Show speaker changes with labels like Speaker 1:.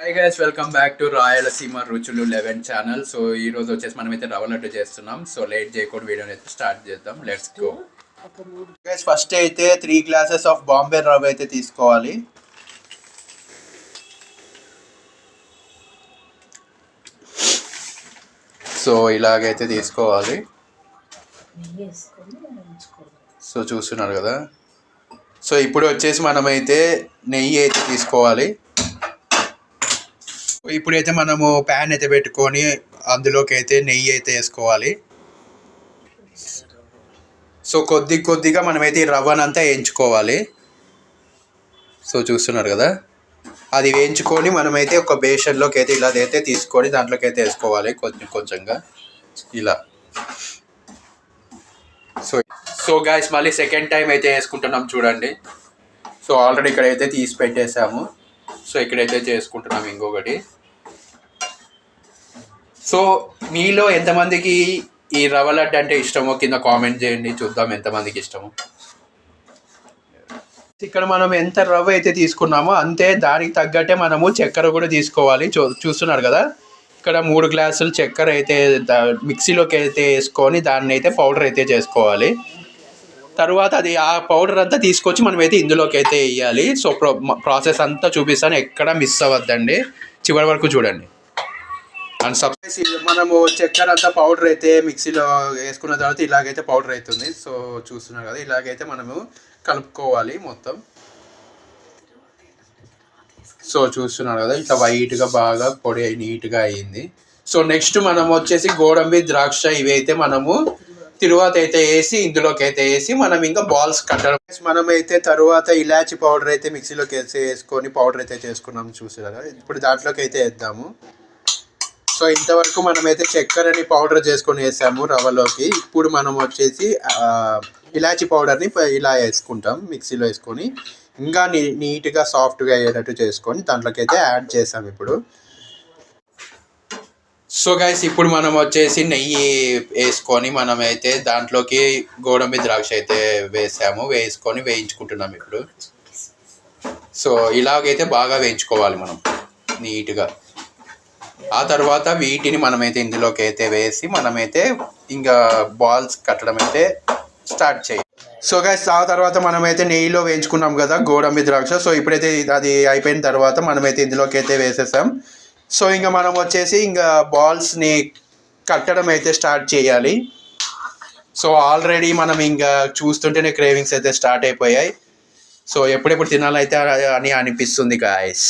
Speaker 1: Hi guys, welcome back to Rayalaseema రుచులు 11 channel. So ఈ రోజు వచ్చేసి మనమైతే రవ్వ లడ్డు చేస్తున్నాం. సో లేట్ చేయకుండా వీడియోని అయితే స్టార్ట్ చేద్దాం. Let's go. గైస్, ఫస్ట్ అయితే 3 గ్లాసెస్ ఆఫ్ బాంబే రవ్వ అయితే తీసుకోవాలి. సో ఇలాగైతే తీసుకోవాలి. సో చూస్తున్నారు కదా. సో ఇప్పుడు వచ్చేసి మనమైతే నెయ్యి అయితే తీసుకోవాలి. ఇప్పుడైతే మనము ప్యాన్ అయితే పెట్టుకొని అందులోకి అయితే నెయ్యి అయితే వేసుకోవాలి. సో కొద్దిగా మనమైతే ఈ రవ్వనంతా వేయించుకోవాలి. సో చూస్తున్నారు కదా, అది వేయించుకొని మనమైతే ఒక బేషన్లోకి అయితే ఇలా అయితే తీసుకొని దాంట్లోకి అయితే వేసుకోవాలి కొంచెంగా ఇలా. సో గాయస్, మళ్ళీ సెకండ్ టైం అయితే వేసుకుంటున్నాం చూడండి. సో ఆల్రెడీ ఇక్కడైతే తీసి పెట్టేసాము. సో ఇక్కడైతే చేసుకుంటున్నాం ఇంకొకటి. సో మీలో ఎంతమందికి ఈ రవ్వ లడ్డు అంటే ఇష్టమో కింద కామెంట్ చేయండి, చూద్దాం ఎంతమందికి ఇష్టమో. ఇక్కడ మనం ఎంత రవ్వ అయితే తీసుకున్నామో అంతే దానికి తగ్గట్టే మనము చక్కెర కూడా తీసుకోవాలి. చూస్తున్నారు కదా, ఇక్కడ 3 గ్లాసులు చక్కెర అయితే మిక్సీలోకి అయితే వేసుకొని దాన్ని అయితే పౌడర్ అయితే చేసుకోవాలి. తర్వాత అది ఆ పౌడర్ అంతా తీసుకొచ్చి మనమైతే ఇందులోకి అయితే వేయాలి. సో ప్రాసెస్ అంతా చూపిస్తాను, ఎక్కడ మిస్ అవ్వద్దండి, చివరి వరకు చూడండి. అండ్ మనము చక్కెర అంతా పౌడర్ అయితే మిక్సీలో వేసుకున్న తర్వాత ఇలాగైతే పౌడర్ అవుతుంది. సో చూస్తున్నారు కదా, ఇలాగైతే మనము కలుపుకోవాలి మొత్తం. సో చూస్తున్నారు కదా, ఇట్లా వైట్గా బాగా పొడి నీట్గా అయ్యింది. సో నెక్స్ట్ మనం వచ్చేసి గోడంబి, ద్రాక్ష ఇవైతే మనము తరువాత అయితే వేసి ఇందులోకి అయితే వేసి మనం ఇంకా బాల్స్ కట్టడం. మనమైతే తరువాత ఇలాచి పౌడర్ అయితే మిక్సీలోకి వేసుకొని పౌడర్ అయితే చేసుకున్నాం చూసారా. ఇప్పుడు దాంట్లోకి అయితే వేద్దాము. సో ఇంతవరకు మనమైతే చక్కెరని పౌడర్ చేసుకొని వేసాము రవ్వలోకి. ఇప్పుడు మనం వచ్చేసి ఇలాచి పౌడర్ని ఇలా వేసుకుంటాం మిక్సీలో వేసుకొని, ఇంకా నీట్గా సాఫ్ట్గా అయ్యేటట్టు చేసుకొని దాంట్లోకి అయితే యాడ్ చేసాం ఇప్పుడు. సో గైస్, ఇప్పుడు మనం వచ్చేసి నెయ్యి వేసుకొని మనమైతే దాంట్లోకి గోడంబి, ద్రాక్ష అయితే వేసుకొని వేయించుకుంటున్నాం ఇప్పుడు. సో ఇలాగైతే బాగా వేయించుకోవాలి మనం నీట్గా. ఆ తర్వాత వీటిని మనమైతే ఇందులోకి అయితే వేసి మనమైతే ఇంకా బాల్స్ కట్టడం అయితే స్టార్ట్ చేయాలి. సో గైస్, ఆ తర్వాత మనమైతే నెయ్యిలో వేయించుకున్నాం కదా గోడంబి, ద్రాక్ష. సో ఇప్పుడైతే అది అయిపోయిన తర్వాత మనమైతే ఇందులోకి అయితే వేసేసాం. సో ఇంకా మనం వచ్చేసి ఇంకా బాల్స్ని కట్టడం అయితే స్టార్ట్ చేయాలి. సో ఆల్రెడీ మనం ఇంకా చూస్తుంటేనే క్రేవింగ్స్ అయితే స్టార్ట్ అయిపోయాయి. సో ఎప్పుడెప్పుడు తినాలైతే అని అనిపిస్తుంది గాయస్.